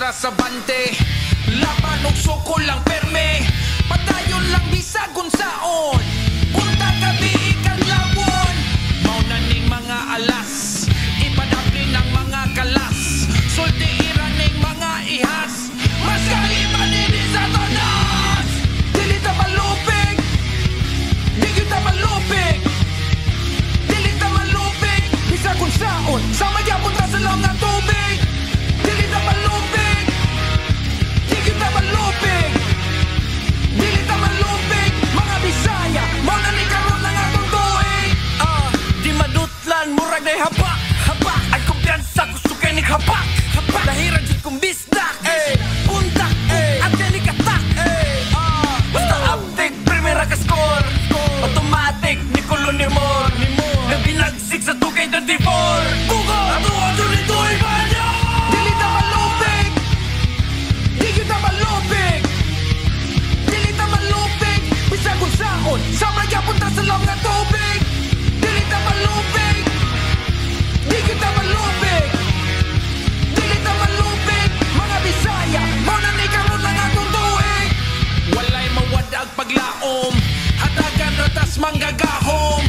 kontra sa bante. Laban og suko lang perme, padayon lang bisag unsaon. Punta gabi ikalawon, maunaning mga alas, ipadapli ng mga kalas, sultiiran ning mga ihas, mas kaiba din sa tanas. Dili ta malupig, di kita malupig, dili ta malupig, bisag unsaon, sama gyapon ta sa lang nga tubig. Dili ta malupig, di kita malupig, dili ta malupig, mga Bisaya, mao na ni karon lang atong tuig. Di madutlan, murag na'y habak, habak. Ay kumpiyansa, gusto kay ning habak, habak. Lahiran jud kong bisdak, puntak, at kay ni katak. Basta uptick, primera ka score, automatic, ni kulon ni more. Nabinagsik sa 2K24, bugo, atuwa duli-duli ba niya? Dili ta malupig, di kita malupig, dili ta malupig, bisag unsaon, sama gyapon ta sa lang nga tubig. Dili ta malupig, di kita malupig, dili ta malupig, mga Bisaya, mao na ni karon lang atong tuig. Walay mawadag paglaom, hatagan ratas manggagahom,